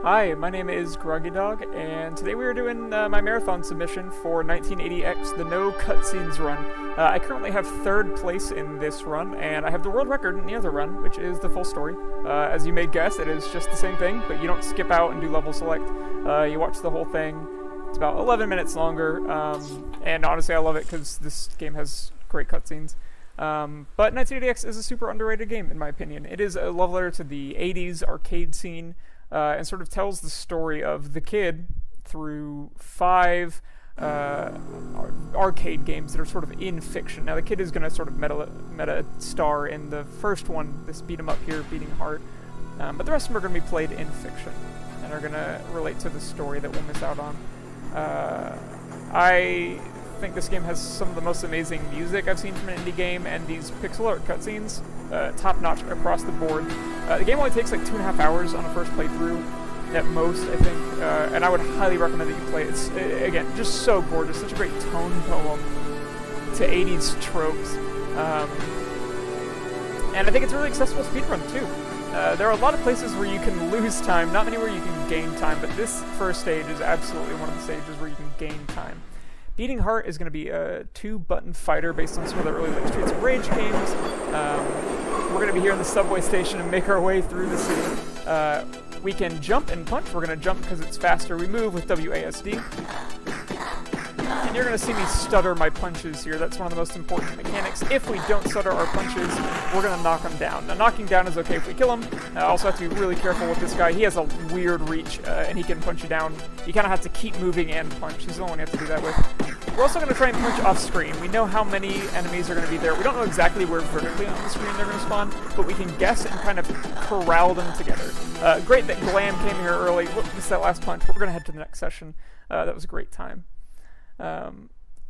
Hi, my name is Groggy Dog, and today we are doing my marathon submission for 1980X, the No Cutscenes run. I currently have third place in this run, and I have the world record in the other run, which is the full story. As you may guess, it is just the same thing, but you don't skip out and do level select. You watch the whole thing. It's about 11 minutes longer, and honestly I love it because this game has great cutscenes. But 1980X is a super underrated game, in my opinion. It is a love letter to the 80s arcade scene, and sort of tells the story of the kid through 5 arcade games that are sort of in fiction. Now, the kid is going to sort of meta star in the first one, this beat 'em up here, Beating Heart, but the rest of them are going to be played in fiction, and are going to relate to the story that we'll miss out on. I think this game has some of the most amazing music I've seen from an indie game, and these pixel art cutscenes, top-notch across the board. The game only takes like 2.5 hours on a first playthrough, at most, I think, and I would highly recommend that you play it. It's, again, just so gorgeous, such a great tone poem to 80s tropes, and I think it's a really accessible speedrun, too. There are a lot of places where you can lose time, not many where you can gain time, but this first stage is absolutely one of the stages where you can gain time. Beating Heart is going to be a 2-button fighter based on some of the early like, Streets of Rage games. We're going to be here in the subway station and make our way through the city. We can jump and punch. We're going to jump because it's faster. We move with WASD. And you're going to see me stutter my punches here. That's one of the most important mechanics. If we don't stutter our punches, we're going to knock them down. Now, knocking down is okay if we kill him. Also have to be really careful with this guy. He has a weird reach, and he can punch you down. You kind of have to keep moving and punch. He's the only one you have to do that with. We're also going to try and punch off screen. We know how many enemies are going to be there. We don't know exactly where vertically on the screen they're going to spawn, but we can guess and kind of corral them together. Great that Glam came here early. Whoops, missed that last punch. We're going to head to the next session. That was a great time.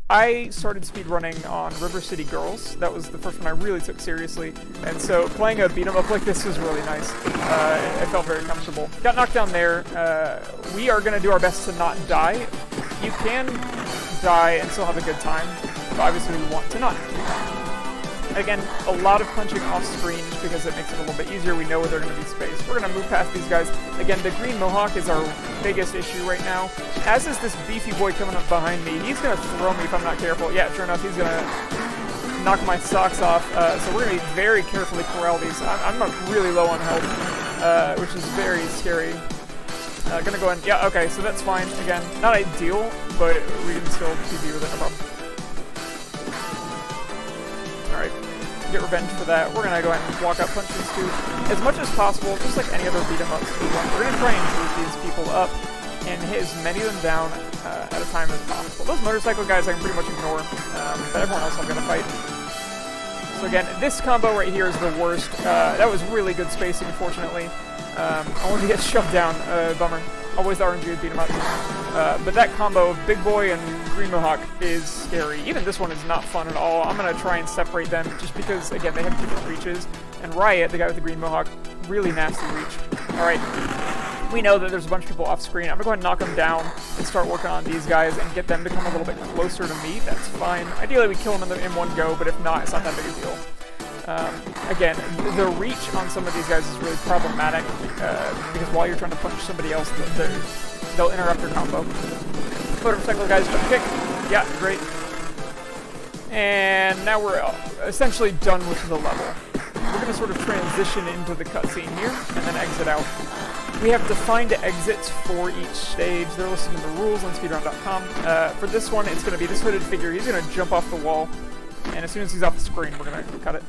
I started speedrunning on River City Girls. That was the first one I really took seriously, and so playing a beat 'em up like this was really nice. I felt very comfortable. Got knocked down there. We are going to do our best to not die. You can die and still have a good time, but obviously we want to not. Again, a lot of punching off screen just because it makes it a little bit easier. We know where they're going to be spaced. We're going to move past these guys. Again, the green mohawk is our biggest issue right now, as is this beefy boy coming up behind me. He's going to throw me if I'm not careful. Yeah, sure enough, he's going to knock my socks off. So we're going to be very carefully corral these. I'm really low on health, which is very scary. Gonna go in. Yeah, okay, so that's fine. Again, not ideal, but we can still PB with it, no problem. Alright, get revenge for that. We're gonna go ahead and walk out punches too. As much as possible, just like any other beat 'em ups we want, we're gonna try and move these people up and hit as many of them down at a time as possible. Those motorcycle guys I can pretty much ignore, but everyone else I'm gonna fight. So again, this combo right here is the worst. That was really good spacing, fortunately. Only to get shoved down, bummer. Always the RNG would beat him up. But that combo of Big Boy and Green Mohawk is scary. Even this one is not fun at all. I'm going to try and separate them just because, again, they have different reaches. And Riot, the guy with the Green Mohawk, really nasty reach. Alright, we know that there's a bunch of people off screen. I'm going to go ahead and knock them down and start working on these guys and get them to come a little bit closer to me. That's fine. Ideally, we kill them in one go, but if not, it's not that big a deal. Again, the reach on some of these guys is really problematic, because while you're trying to punch somebody else, they'll interrupt your combo. Motorcycle guys, jump kick. Yeah, great. And now we're essentially done with the level. We're going to sort of transition into the cutscene here, and then exit out. We have defined exits for each stage. They're listed in the rules on speedrun.com. For this one, it's going to be this hooded figure. He's going to jump off the wall, and as soon as he's off the screen, we're going to cut it.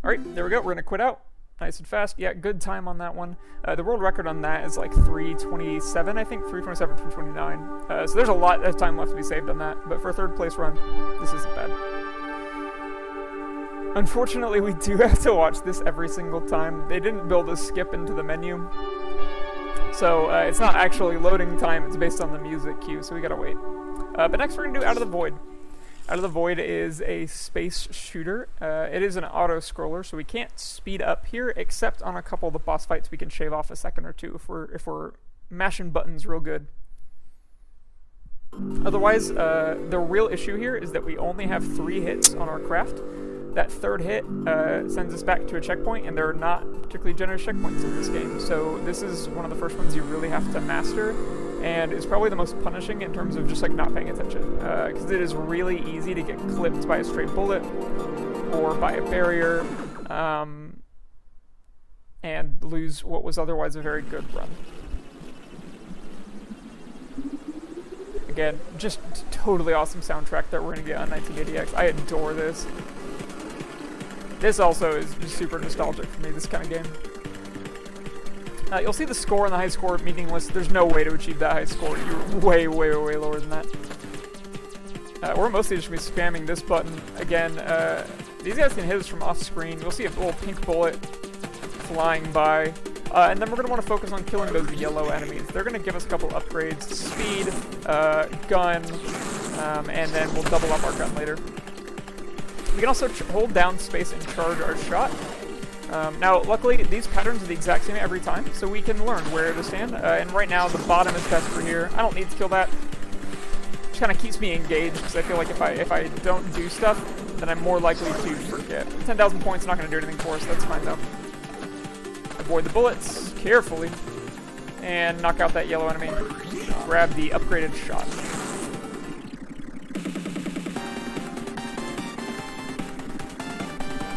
Alright, there we go. We're going to quit out. Nice and fast. Yeah, good time on that one. The world record on that is like 3:27, I think. 3:27, 3:29. So there's a lot of time left to be saved on that. But for a third place run, this isn't bad. Unfortunately, we do have to watch this every single time. They didn't build a skip into the menu. So it's not actually loading time. It's based on the music cue, so we gotta wait. But next we're going to do Out of the Void. Out of the Void is a space shooter. It is an auto-scroller, so we can't speed up here, except on a couple of the boss fights we can shave off a second or two if we're mashing buttons real good. Otherwise, the real issue here is that we only have 3 hits on our craft. That third hit sends us back to a checkpoint, and there are not particularly generous checkpoints in this game. So this is one of the first ones you really have to master, and it's probably the most punishing in terms of just like not paying attention, because it is really easy to get clipped by a straight bullet or by a barrier, and lose what was otherwise a very good run. Again, just totally awesome soundtrack that we're going to get on 1980X. I adore this. This also is super nostalgic for me, this kind of game. You'll see the score and the high score meaningless. There's no way to achieve that high score. You're way, way, way lower than that. We're mostly just going to be spamming this button. Again, these guys can hit us from off screen. You'll see a little pink bullet flying by. And then we're going to want to focus on killing those yellow enemies. They're going to give us a couple upgrades. Speed, gun, and then we'll double up our gun later. We can also hold down space and charge our shot. Now, luckily, these patterns are the exact same every time, so we can learn where to stand. And right now, the bottom is best for here. I don't need to kill that. Just kind of keeps me engaged, because I feel like if I don't do stuff, then I'm more likely to forget. 10,000 points, not going to do anything for us. That's fine, though. Avoid the bullets carefully, and knock out that yellow enemy. Grab the upgraded shot.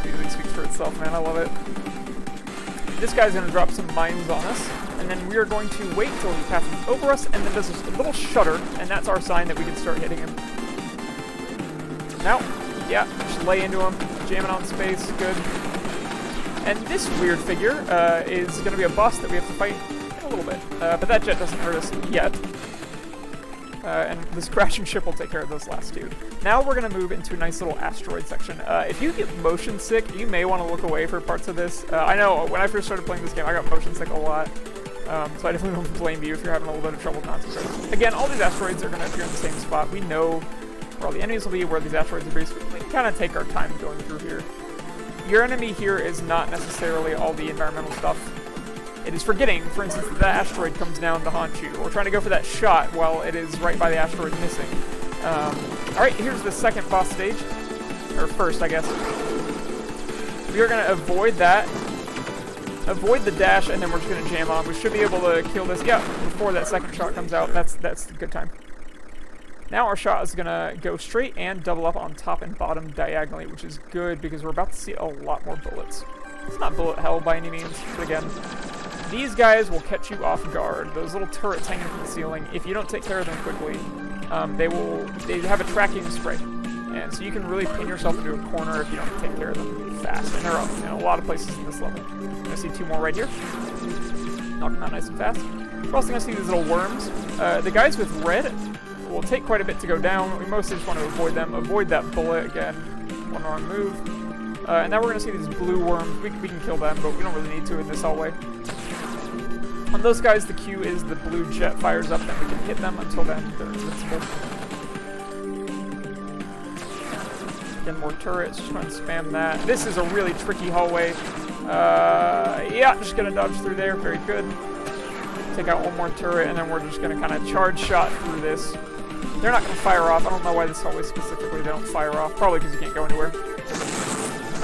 It speaks for itself, man. I love it. This guy's going to drop some mines on us, and then we are going to wait till he passes over us, and then does a little shudder, and that's our sign that we can start hitting him. Now, yeah, just lay into him, jamming on space, good. And this weird figure is going to be a boss that we have to fight in a little bit. But that jet doesn't hurt us yet. And this crashing ship will take care of those last two. Now we're going to move into a nice little asteroid section. If you get motion sick, you may want to look away for parts of this. I know, when I first started playing this game, I got motion sick a lot. So I definitely don't blame you if you're having a little bit of trouble concentrating. Again, all these asteroids are going to appear in the same spot. We know where all the enemies will be, where these asteroids are based. We can kind of take our time going through here. Your enemy here is not necessarily all the environmental stuff. It is forgetting, for instance, that that asteroid comes down to haunt you, or trying to go for that shot while it is right by the asteroid missing. Alright, here's the second boss stage. Or first, I guess. We are going to avoid that. Avoid the dash, and then we're just going to jam on. We should be able to kill this. Yeah, before that second shot comes out. That's a good time. Now our shot is going to go straight and double up on top and bottom diagonally, which is good because we're about to see a lot more bullets. It's not bullet hell by any means, but again, these guys will catch you off guard. Those little turrets hanging from the ceiling, if you don't take care of them quickly, they have a tracking spray. And so you can really pin yourself into a corner if you don't take care of them fast. And they're up in a lot of places in this level. You're going to see two more right here. Knock them out nice and fast. We're also going to see these little worms. The guys with red will take quite a bit to go down. We mostly just want to avoid them. Avoid that bullet again. One wrong move. And now we're going to see these blue worms. We can kill them, but we don't really need to in this hallway. On those guys, the Q is the blue jet fires up, and we can hit them. Until then, they're invincible. Again, more turrets. Just try and spam that. This is a really tricky hallway. Yeah, just going to dodge through there. Very good. Take out one more turret, and then we're just going to kind of charge shot through this. They're not going to fire off. I don't know why this hallway specifically they don't fire off. Probably because you can't go anywhere.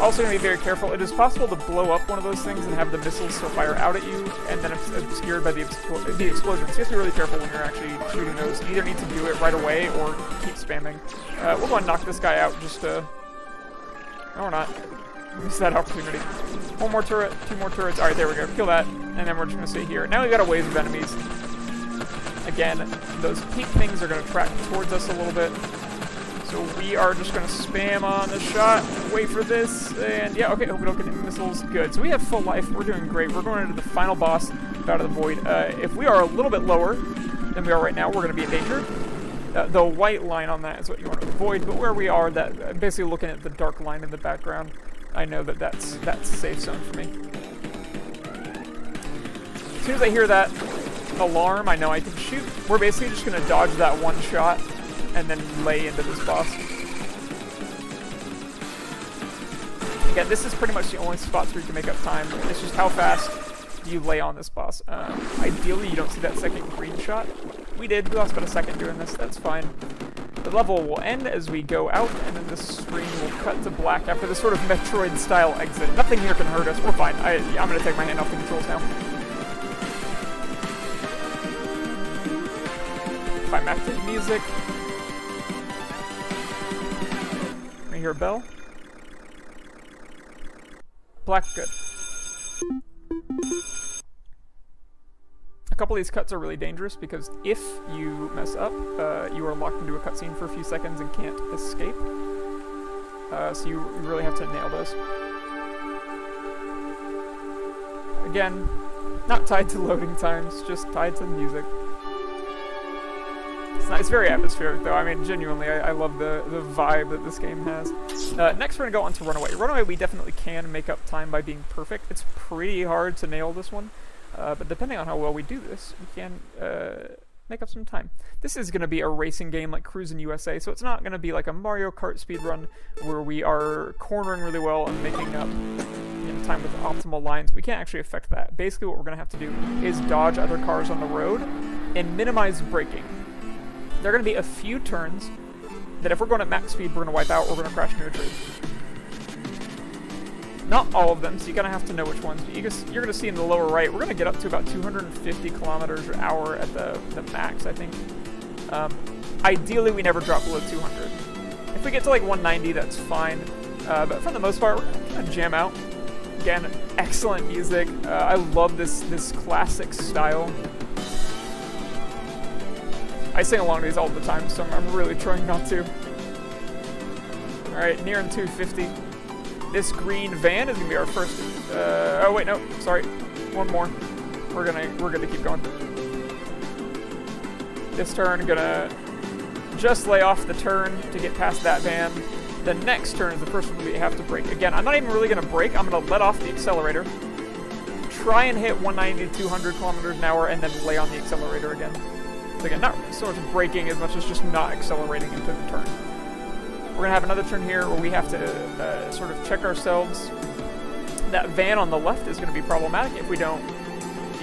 Also going to be very careful. It is possible to blow up one of those things and have the missiles still fire out at you, and then it's obscured by the explosion. So you have to be really careful when you're actually shooting those. You either need to do it right away or keep spamming. We'll go and knock this guy out just to... No, we're not. Miss that opportunity. One more turret, two more turrets. Alright, there we go. Kill that. And then we're just going to sit here. Now we've got a wave of enemies. Again, those peak things are going to track towards us a little bit. So we are just going to spam on the shot, wait for this, and yeah, okay, hope we don't get any missiles. Good. So we have full life. We're doing great. We're going into the final boss, out of the void. If we are a little bit lower than we are right now, we're going to be in danger. The white line on that is what you want to avoid, but where we are, that basically looking at the dark line in the background, I know that that's a safe zone for me. As soon as I hear that alarm, I know I can shoot. We're basically just going to dodge that one shot and then lay into this boss. Again, this is pretty much the only spots where you can make up time. It's just how fast you lay on this boss. Ideally, you don't see that second green shot. We did. We lost about a second doing this. That's fine. The level will end as we go out, and then the screen will cut to black after this sort of Metroid-style exit. Nothing here can hurt us. We're fine. I'm going to take my hand off the controls now. Climactic music. I hear a bell. Black, good. A couple of these cuts are really dangerous because if you mess up, you are locked into a cutscene for a few seconds and can't escape. So you really have to nail those. Again, not tied to loading times, just tied to music. It's very atmospheric, though. I mean, genuinely, I love the vibe that this game has. Next, we're going to go on to Runaway. Runaway, we definitely can make up time by being perfect. It's pretty hard to nail this one. But depending on how well we do this, we can make up some time. This is going to be a racing game like Cruisin USA, so it's not going to be like a Mario Kart speedrun where we are cornering really well and making up in time with optimal lines. We can't actually affect that. Basically, what we're going to have to do is dodge other cars on the road and minimize braking. There are going to be a few turns that if we're going at max speed, we're going to wipe out, or we're going to crash into a tree. Not all of them, so you're going to have to know which ones. But you're going to see in the lower right, we're going to get up to about 250 kilometers per hour at the max, I think. Ideally, we never drop below 200. If we get to like 190, that's fine. But for the most part, we're going to jam out. Again, excellent music. I love this classic style. I sing along to these all the time, so I'm really trying not to. Alright, nearing 250. This green van is gonna be our first. Oh wait, no, sorry. One more. We're gonna keep going. This turn, gonna just lay off the turn to get past that van. The next turn is the first one we have to brake. Again, I'm not even really gonna brake. I'm gonna let off the accelerator, try and hit 190 to 200 kilometers an hour, and then lay on the accelerator again. So again, not so much braking as much as just not accelerating into the turn. We're going to have another turn here where we have to sort of check ourselves. That van on the left is going to be problematic if we don't...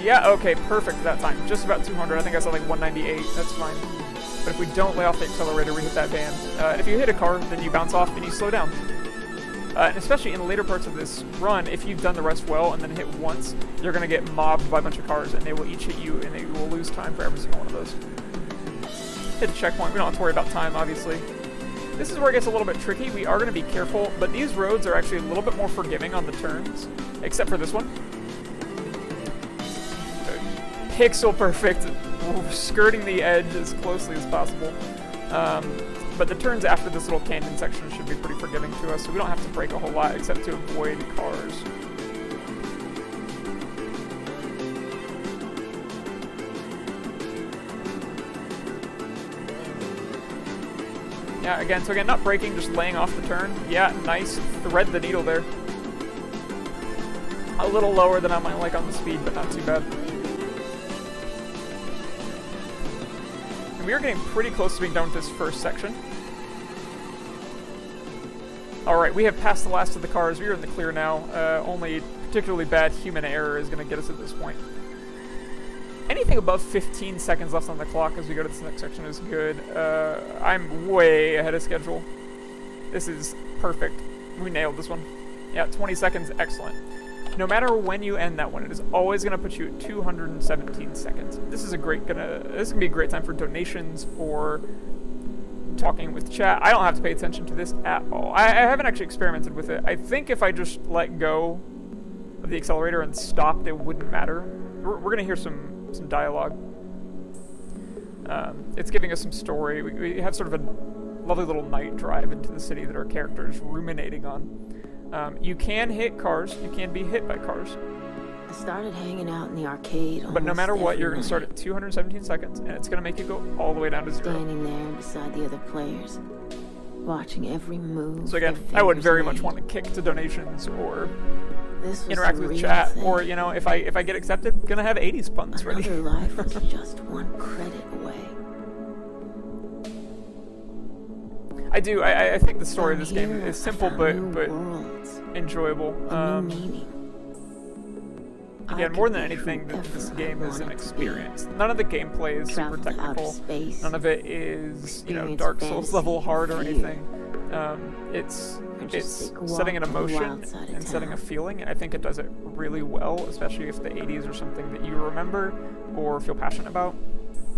Yeah, okay, perfect that time. Just about 200. I think I saw like 198. That's fine. But if we don't lay off the accelerator, we hit that van. And if you hit a car, then you bounce off and you slow down. And especially in the later parts of this run, if you've done the rest well and then hit once, you're going to get mobbed by a bunch of cars, and they will each hit you, and they will lose time for every single one of those. Hit the checkpoint. We don't have to worry about time, obviously. This is where it gets a little bit tricky. We are going to be careful, but these roads are actually a little bit more forgiving on the turns, except for this one. Pixel perfect. We're skirting the edge as closely as possible. But the turns after this little canyon section should be pretty forgiving to us, so we don't have to brake a whole lot except to avoid cars. Yeah, again, not braking, just laying off the turn. Yeah, nice. Thread the needle there. A little lower than I might like on the speed, but not too bad. And we are getting pretty close to being done with this first section. Alright, we have passed the last of the cars. We are in the clear now. Only particularly bad human error is going to get us at this point. Anything above 15 seconds left on the clock as we go to this next section is good. I'm way ahead of schedule. This is perfect. We nailed this one. Yeah, 20 seconds, excellent. No matter when you end that one, it is always going to put you at 217 seconds. This is gonna be a great time for donations or talking with chat. I don't have to pay attention to this at all. I haven't actually experimented with it. I think if I just let go of the accelerator and stopped, it wouldn't matter. We're going to hear some dialogue. It's giving us some story. We have sort of a lovely little night drive into the city that our character is ruminating on. You can hit cars. You can be hit by cars. I started hanging out in the arcade. But no matter what, you're going to start at 217 seconds, and it's going to make you go all the way down to 0. Standing there beside the other players, watching every move. So again, I would very much want to kick to donations or interact with chat, or you know, if I get accepted, gonna have 80s puns ready. Another life was just one credit away. I think the story of this game is simple but worlds, enjoyable. a new meaning. Again, more than anything, this game is an experience. None of the gameplay is super technical. None of it is, you know, Dark Souls level hard or anything. It's setting an emotion and setting a feeling, and I think it does it really well, especially if the 80s are something that you remember or feel passionate about.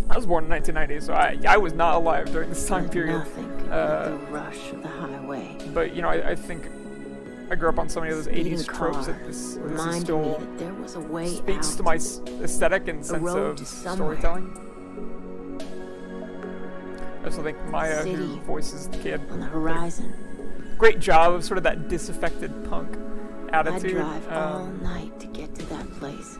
I was born in 1990, so I was not alive during this time period. The rush of the highway. But, you know, I think I grew up on so many of those 80s tropes that this is still there was a way speaks out. to my aesthetic and sense of storytelling. I also think Maya, who voices the kid, on the horizon. Great job of sort of that disaffected punk attitude. I'd drive all night to get to that place.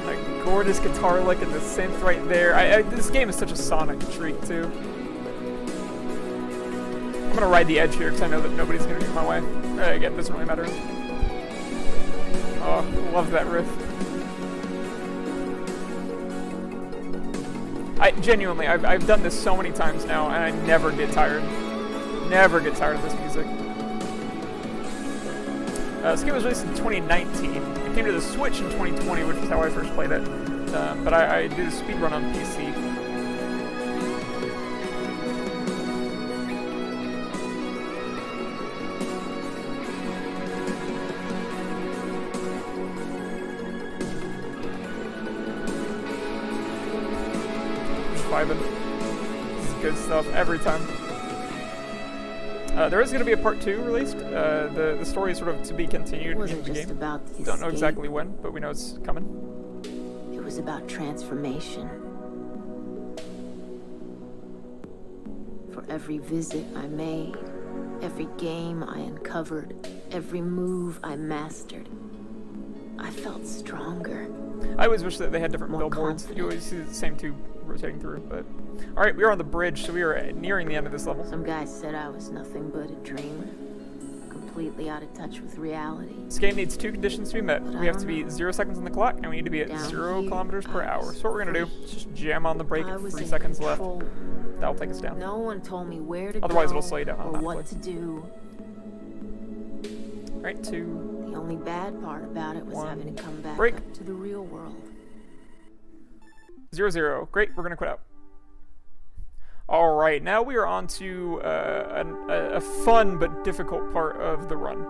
A gorgeous guitar lick and the synth right there. This game is such a sonic treat too. I'm gonna ride the edge here because I know that nobody's gonna get in my way. Again, doesn't really matter. Oh, love that riff. I've done this so many times now, and I never get tired. Never get tired of this music. This game was released in 2019. It came to the Switch in 2020, which is how I first played it. But I did a speedrun on PC. Vibing. This is good stuff every time. There is going to be a part 2 released. The story is sort of to be continued in the game. Don't know exactly when, but we know it's coming. It was about transformation. For every visit I made, every game I uncovered, every move I mastered, I felt stronger. I always wish that they had different More billboards. confident. You always see the same two rotating through, but... Alright, we are on the bridge, so we are nearing the end of this level. Some guys said I was nothing but a dreamer, completely out of touch with reality. This game needs 2 conditions to be met. But We have I to be don't know. 0 seconds on the clock, and we need to be at Down 0 here, kilometers per I hour. was So what we're going to do free. is just jam on the brake I at was 3 in seconds left. control. That'll take us down. No one told me where to Otherwise go it'll slow you down on or that what point. to do. Alright, 2... The only bad part about it was 1. having to come back Break. up to the real world. 0, 0. Great, we're going to quit out. Alright, now we are on to a fun but difficult part of the run.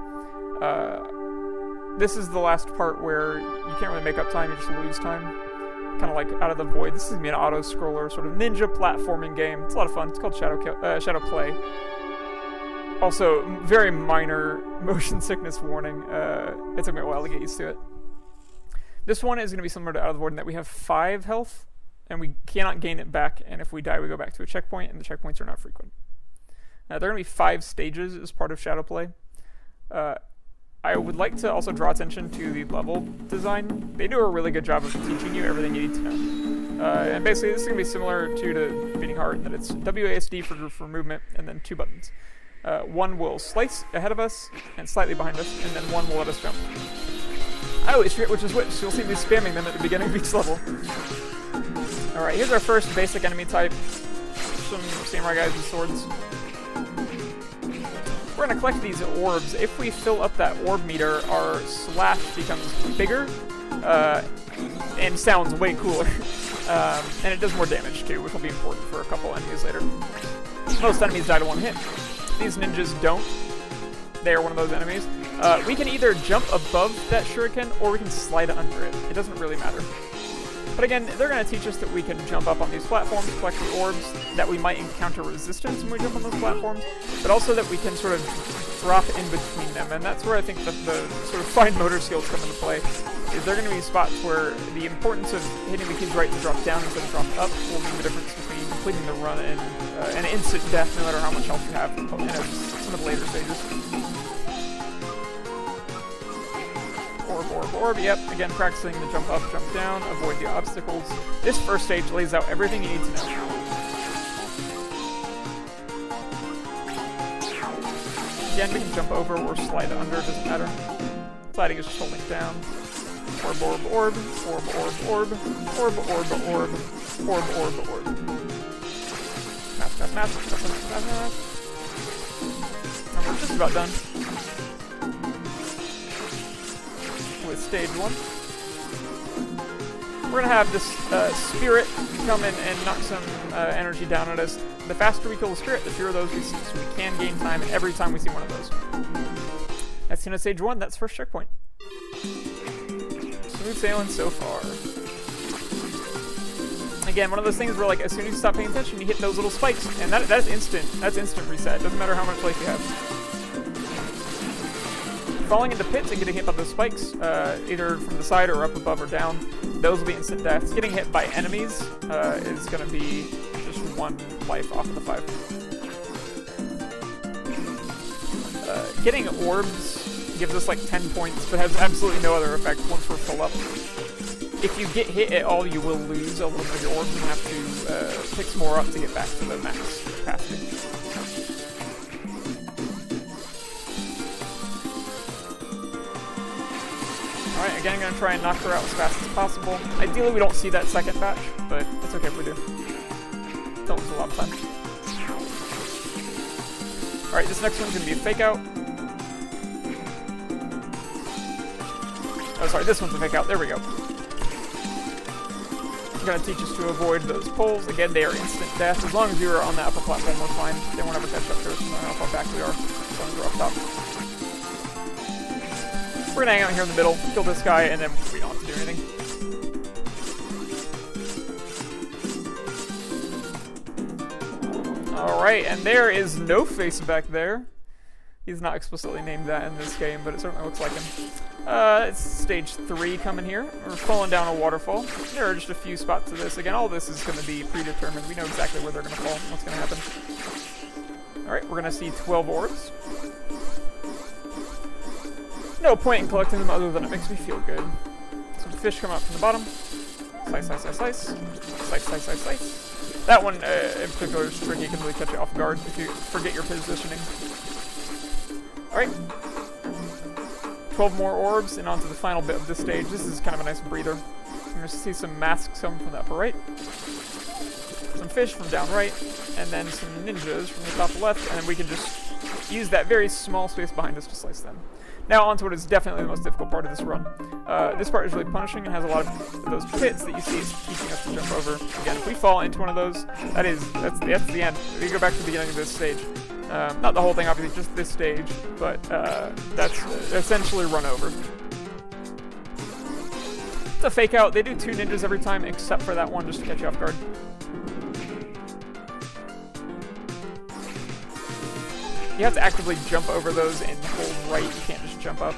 This is the last part where you can't really make up time, you just lose time. Kind of like Out of the Void. This is going to be an auto-scroller, sort of ninja platforming game. It's a lot of fun. It's called Shadow Play. Also, very minor motion sickness warning. It took me a while to get used to it. This one is going to be similar to Out of the Void in that we have 5 health, and we cannot gain it back, and if we die, we go back to a checkpoint, and the checkpoints are not frequent. There are going to be 5 stages as part of Shadow Play. I would like to also draw attention to the level design. They do a really good job of teaching you everything you need to know. And basically, this is going to be similar to Beating Heart, in that it's WASD for movement, and then 2 buttons. One will slice ahead of us, and slightly behind us, and then one will let us jump. I always forget which is which, so you'll see me spamming them at the beginning of each level. Alright, here's our first basic enemy type. Some samurai guys with swords. We're going to collect these orbs. If we fill up that orb meter, our slash becomes bigger, and sounds way cooler. And it does more damage too, which will be important for a couple enemies later. Most enemies die to 1 hit. These ninjas don't. They are one of those enemies. We can either jump above that shuriken, or we can slide under it. It doesn't really matter. But again, they're going to teach us that we can jump up on these platforms, collect the orbs, that we might encounter resistance when we jump on those platforms, but also that we can sort of drop in between them. And that's where I think the sort of fine motor skills come into play, is there are going to be spots where the importance of hitting the keys right to drop down instead of drop up will mean the difference between completing the run and an instant death, no matter how much health you have in some of the later stages. Orb, yep, again, practicing the jump up, jump down, avoid the obstacles. This first stage lays out everything you need to know. Again, we can jump over or slide under, it doesn't matter. Sliding is just holding down. Orb, orb, orb, orb, orb, orb, orb, orb, orb, orb, orb, orb. Mask. And we're just about done. with stage 1. We're gonna have this spirit come in and knock some energy down at us. The faster we kill the spirit, the fewer those we see, so we can gain time every time we see one of those. That's the end of stage 1, that's first checkpoint. Smooth sailing so far. Again, one of those things where, like, as soon as you stop paying attention, you hit those little spikes, and that's instant. That's instant reset. Doesn't matter how much life you have. Falling into pits and getting hit by those spikes, either from the side or up above or down, those will be instant deaths. Getting hit by enemies is going to be just 1 life off of the 5. Getting orbs gives us like 10 points, but has absolutely no other effect once we're full up. If you get hit at all, you will lose a little bit of your orbs and have to pick some more up to get back to the max capacity. Alright, again, I'm going to try and knock her out as fast as possible. Ideally, we don't see that second batch, but it's okay if we do. Don't lose a lot of time. Alright, this next one's going to be a fake out. Oh, sorry, this one's a fake out. There we go. It's going to teach us to avoid those poles. Again, they are instant death. As long as you're on the upper platform, we're fine. They won't ever catch up to us, no matter how far back we are. As long as we're up top. We're going to hang out here in the middle, kill this guy, and then we don't have to do anything. Alright, and there is No Face back there. He's not explicitly named that in this game, but it certainly looks like him. It's stage 3 coming here. We're falling down a waterfall. There are just a few spots to this. Again, all this is going to be predetermined. We know exactly where they're going to fall, what's going to happen. Alright, we're going to see 12 orbs. No point in collecting them other than it makes me feel good. Some fish come up from the bottom. Slice, slice, slice, slice. Slice, slice, slice, slice. That one in particular is tricky. It can really catch you off guard if you forget your positioning. Alright. 12 more orbs and onto the final bit of this stage. This is kind of a nice breather. You're going to see some masks come from the upper right. Some fish from down right. And then some ninjas from the top left. And then we can just use that very small space behind us to slice them. Now onto what is definitely the most difficult part of this run. This part is really punishing and has a lot of those pits that you see is teaching us to jump over. Again, if we fall into one of those, that's the end. We go back to the beginning of this stage. Not the whole thing, obviously, just this stage, but that's essentially run over. It's a fake out. They do 2 ninjas every time, except for that one, just to catch you off guard. You have to actively jump over those and hold right. You can't just jump up.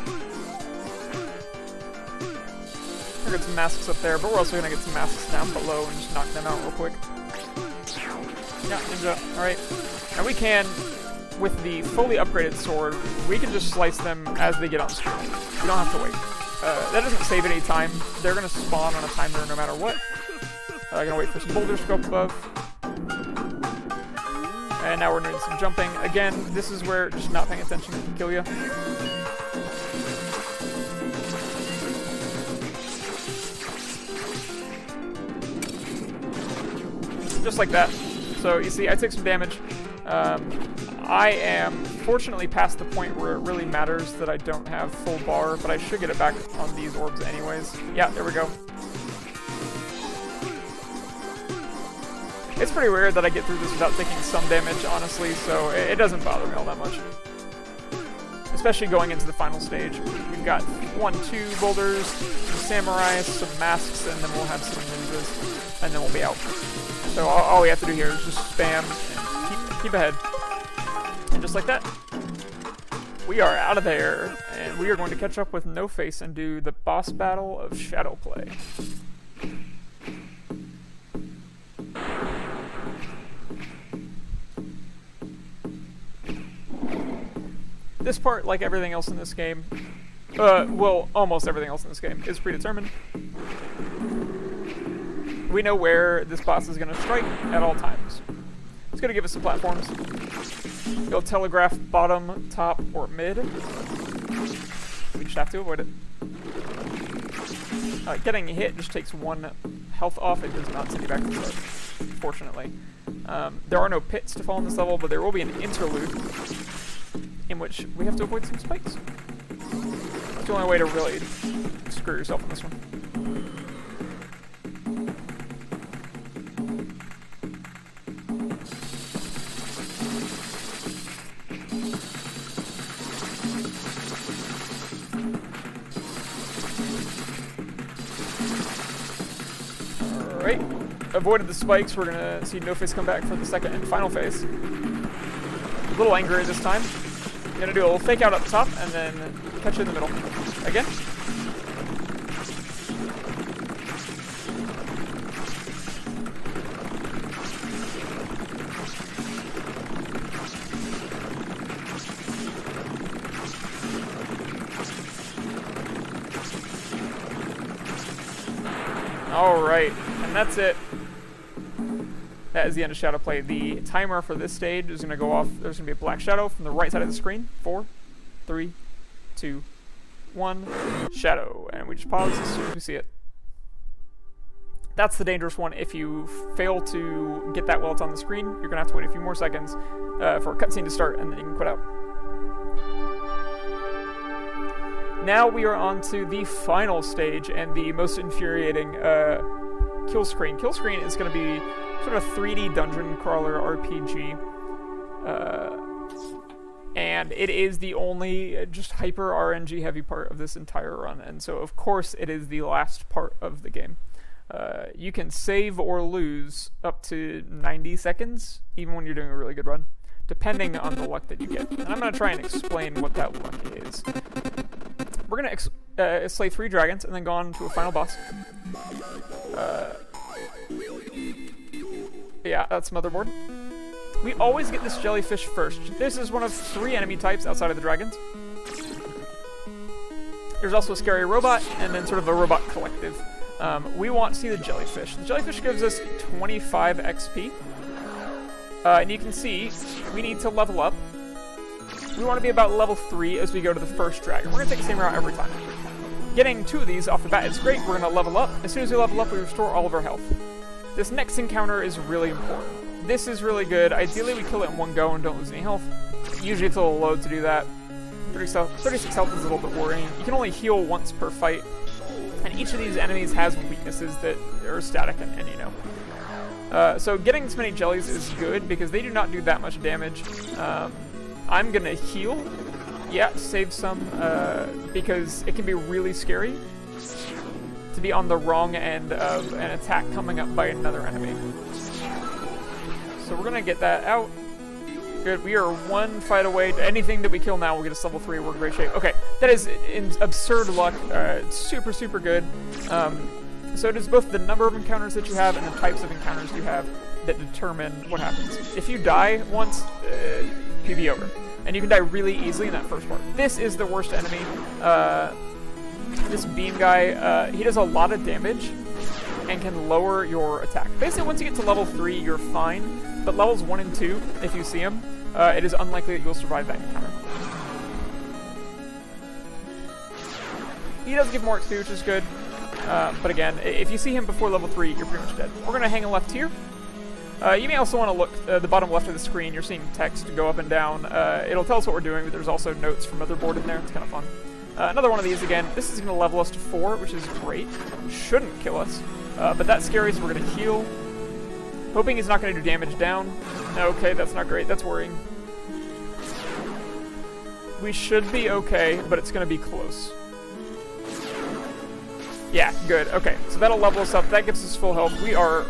We're gonna get some masks up there, but we're also gonna get some masks down below and just knock them out real quick. Yeah, ninja. Alright. Now we can, with the fully upgraded sword, we can just slice them as they get on screen. We don't have to wait. That doesn't save any time. They're gonna spawn on a timer no matter what. I'm gonna wait for some boulders to go up above. And now we're doing some jumping. Again, this is where just not paying attention can kill you. Just like that. So you see, I take some damage. I am fortunately past the point where it really matters that I don't have full bar, but I should get it back on these orbs anyways. Yeah, there we go. It's pretty weird that I get through this without taking some damage, honestly, so it doesn't bother me all that much. Especially going into the final stage. We've got 1, 2 boulders, some samurais, some masks, and then we'll have some ninjas, and then we'll be out. So all we have to do here is just spam and keep ahead. And just like that, we are out of there, and we are going to catch up with No Face and do the boss battle of Shadow Play. This part, like everything else in this game, well, almost everything else in this game, is predetermined. We know where this boss is going to strike at all times. It's going to give us some platforms. You'll telegraph bottom, top, or mid. We just have to avoid it. Getting hit just takes 1 health off. It does not send you back to the start, fortunately. There are no pits to fall in this level, but there will be an interlude in which we have to avoid some spikes. That's the only way to really screw yourself in this one. Alright, avoided the spikes. We're gonna see No Face come back for the second and final phase. A little angrier this time. Gonna do a little fake out up top and then catch it in the middle. Again. Alright, and that's it. That is the end of Shadow Play. The timer for this stage is going to go off. There's going to be a black shadow from the right side of the screen. 4, 3, 2, 1. Shadow. And we just pause as soon as we see it. That's the dangerous one. If you fail to get that while it's on the screen, you're going to have to wait a few more seconds for a cutscene to start, and then you can quit out. Now we are on to the final stage and the most infuriating kill screen. Kill screen is going to be sort of 3D dungeon crawler RPG, and it is the only just hyper RNG heavy part of this entire run, and so of course it is the last part of the game. You can save or lose up to 90 seconds, even when you're doing a really good run, depending on the luck that you get. And I'm going to try and explain what that luck is. We're going to slay 3 dragons and then go on to a final boss. Yeah, that's Motherboard. We always get this jellyfish first. This is one of 3 enemy types outside of the dragons. There's also a scary robot, and then sort of a robot collective. We want to see the jellyfish. The jellyfish gives us 25 XP. And you can see, we need to level up. We want to be about level 3 as we go to the first dragon. We're going to take the same route every time. Getting 2 of these off the bat is great. We're going to level up. As soon as we level up, we restore all of our health. This next encounter is really important. This is really good. Ideally, we kill it in one go and don't lose any health. Usually it's a little low to do that. 36 health is a little bit worrying. You can only heal once per fight. And each of these enemies has weaknesses that are static and you know. So getting this many jellies is good because they do not do that much damage. I'm going to heal. Yeah, save some because it can be really scary to be on the wrong end of an attack coming up by another enemy. So we're going to get that out. Good, we are 1 fight away. Anything that we kill now will get us level 3. We're in great shape. Okay, that is absurd luck. Super, super good. So it is both the number of encounters that you have and the types of encounters you have that determine what happens. If you die once, PvP over. And you can die really easily in that first part. This is the worst enemy. This beam guy, he does a lot of damage and can lower your attack. Basically, once you get to level 3, you're fine. But levels 1 and 2, if you see him, it is unlikely that you'll survive that encounter. He does give more XP, which is good. But again, if you see him before level 3, you're pretty much dead. We're going to hang a left here. You may also want to look at the bottom left of the screen. You're seeing text go up and down. It'll tell us what we're doing, but there's also notes from Motherboard in there. It's kind of fun. Another one of these again. This is going to level us to 4, which is great. Shouldn't kill us. But that's scary, so we're going to heal. Hoping he's not going to do damage down. Okay, that's not great. That's worrying. We should be okay, but it's going to be close. Yeah, good. Okay, so that'll level us up. That gives us full health. We are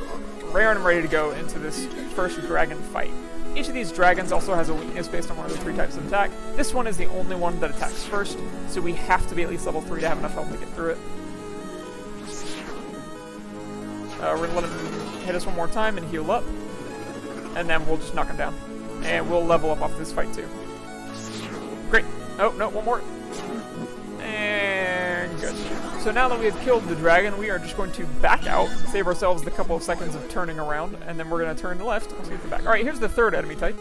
raring and ready to go into this first dragon fight. Each of these dragons also has a weakness based on one of the 3 types of attack. This one is the only one that attacks first, so we have to be at least level 3 to have enough health to get through it. We're going to let him hit us one more time and heal up. And then we'll just knock him down. And we'll level up off this fight too. Great. Oh, no, one more. And good. So now that we have killed the dragon, we are just going to back out, save ourselves the couple of seconds of turning around, and then we're going to turn left and see if we're back. Alright, here's the third enemy type.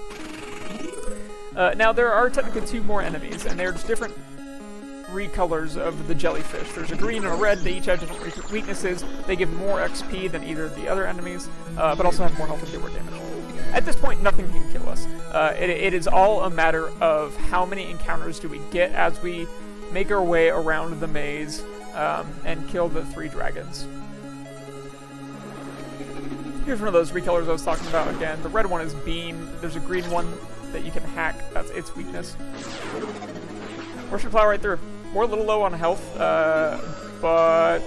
Now, there are technically 2 more enemies, and they're just different recolors of the jellyfish. There's a green and a red. They each have different weaknesses. They give more XP than either of the other enemies, but also have more health and do more damage. At this point, nothing can kill us. It is all a matter of how many encounters do we get as we make our way around the maze, and kill the 3 dragons. Here's one of those rekillers I was talking about again. The red one is Beam. There's a green one that you can hack. That's its weakness. Or should plow right through. We're a little low on health, but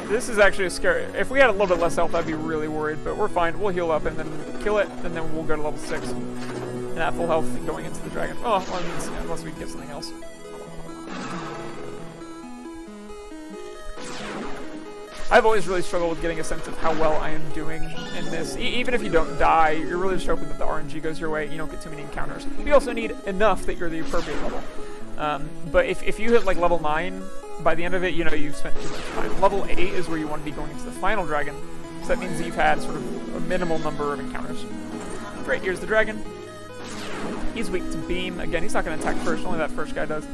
this is actually a scary. If we had a little bit less health, I'd be really worried, but we're fine. We'll heal up and then kill it, and then we'll go to level 6. And at full health going into the dragon. Oh, unless we can get something else. I've always really struggled with getting a sense of how well I am doing in this. Even if you don't die, you're really just hoping that the RNG goes your way, you don't get too many encounters. You also need enough that you're the appropriate level. But if you hit like level 9, by the end of it, you know you've spent too much time. Level 8 is where you want to be going into the final dragon. So that means you've had sort of a minimal number of encounters. Great, here's the dragon. He's weak to beam. Again, he's not going to attack first, only that first guy does.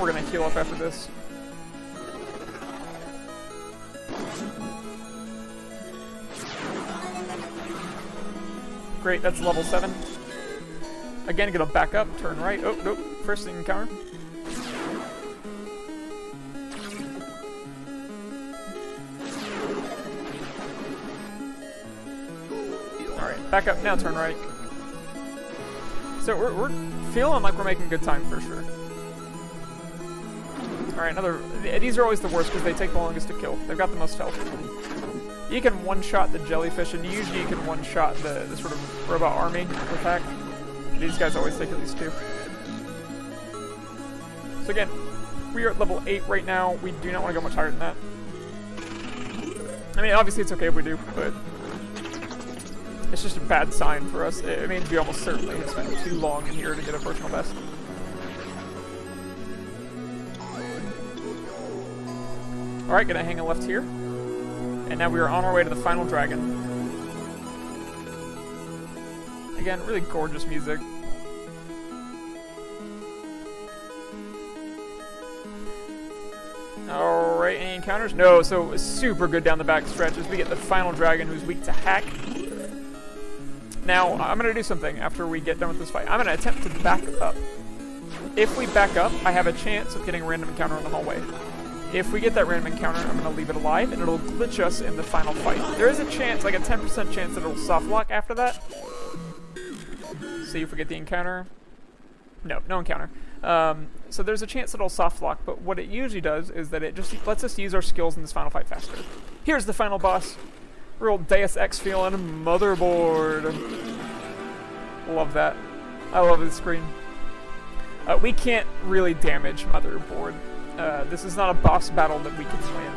We're going to heal up after this. Great, that's level 7. Again, gonna back up, turn right. Oh, nope. First encounter. Alright, back up, now turn right. So we're feeling like we're making good time for sure. Alright, another. These are always the worst because they take the longest to kill. They've got the most health. You can one-shot the jellyfish, and usually you can one-shot the sort of robot army attack. These guys always take at least 2. So again, we are at level 8 right now. We do not want to go much higher than that. I mean, obviously it's okay if we do, but it's just a bad sign for us. It means we almost certainly have spent too long in here to get a personal best. Alright, gonna hang a left here. And now we are on our way to the final dragon. Again, really gorgeous music. Alright, any encounters? No, so super good down the back stretch as we get the final dragon who's weak to hack. Now, I'm going to do something after we get done with this fight. I'm going to attempt to back up. If we back up, I have a chance of getting a random encounter in the hallway. If we get that random encounter, I'm going to leave it alive, and it'll glitch us in the final fight. There is a chance, like a 10% chance, that it'll soft lock after that. See if we get the encounter. No, no encounter. So there's a chance that it'll soft lock, but what it usually does is that it just lets us use our skills in this final fight faster. Here's the final boss. Real Deus Ex feeling. Motherboard. Love that. I love this screen. We can't really damage Motherboard. This is not a boss battle that we can win.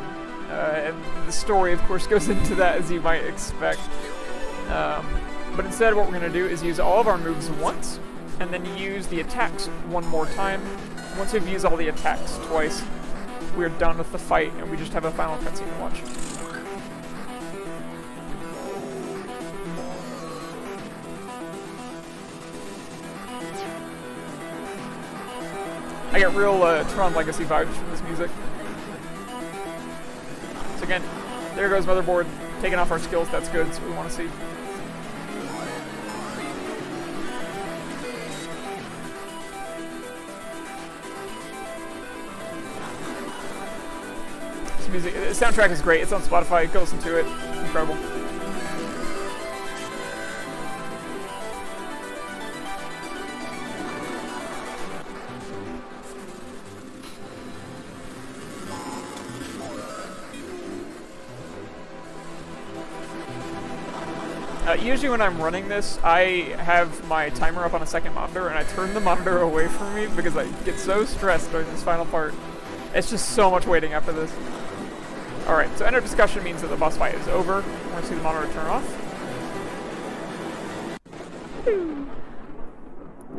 And the story, of course, goes into that, as you might expect. But instead, what we're going to do is use all of our moves once, and then use the attacks one more time. Once we've used all the attacks twice, we're done with the fight, and we just have a final cutscene to watch. I get real Tron Legacy vibes from this music. So again, there goes Motherboard, taking off our skills. That's good, that's what we want to see. This music, the soundtrack is great. It's on Spotify. Go listen to it. It's incredible. Usually when I'm running this, I have my timer up on a second monitor, and I turn the monitor away from me because I get so stressed during this final part. It's just so much waiting after this. Alright, so end of discussion means that the boss fight is over. I want to see the monitor turn off.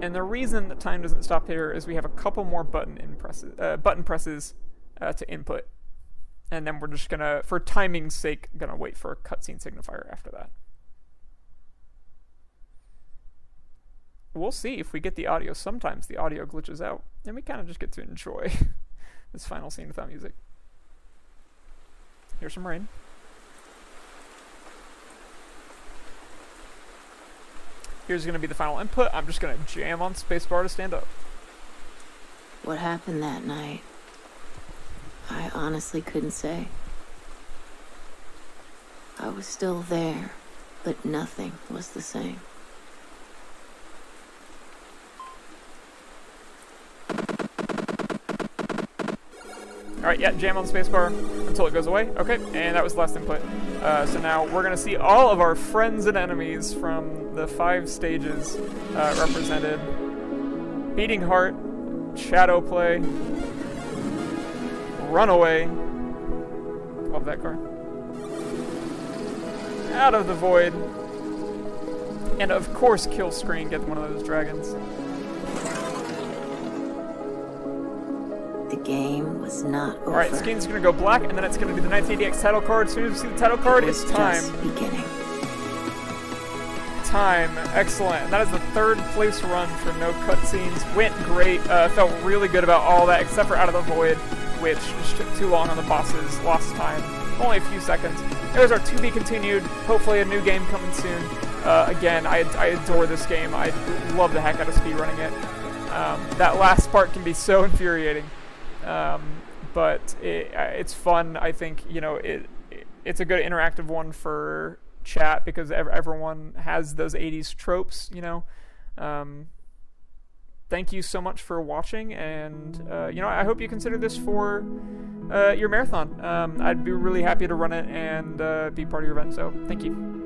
And the reason that time doesn't stop here is we have a couple more button presses to input. And then we're just gonna, for timing's sake, gonna wait for a cutscene signifier after that. We'll see if we get the audio. Sometimes the audio glitches out, and we kind of just get to enjoy this final scene without music. Here's some rain. Here's going to be the final input. I'm just going to jam on spacebar to stand up. What happened that night? I honestly couldn't say. I was still there, but nothing was the same. Alright, yeah, jam on the spacebar until it goes away. Okay, and that was the last input. So now we're going to see all of our friends and enemies from the 5 stages represented. Beating Heart, Shadow Play, Runaway. Love that car. Out of the Void. And of course, Kill Screen, get one of those dragons. The game was not over. Alright, screen's gonna go black, and then it's gonna be the 1980X title card. As soon as we see the title card, it's time. Just beginning. Time, excellent. And that is the 3rd place run for no cutscenes. Went great, felt really good about all that, except for Out of the Void, which just took too long on the bosses, lost time. Only a few seconds. There's our to be continued. Hopefully a new game coming soon. Again, I adore this game. I love the heck out of speedrunning it. That last part can be so infuriating. But it's fun. I think, you know, it's a good interactive one for chat because everyone has those 80s tropes, you know. Thank you so much for watching, and you know, I hope you consider this for your marathon. I'd be really happy to run it and be part of your event, so thank you.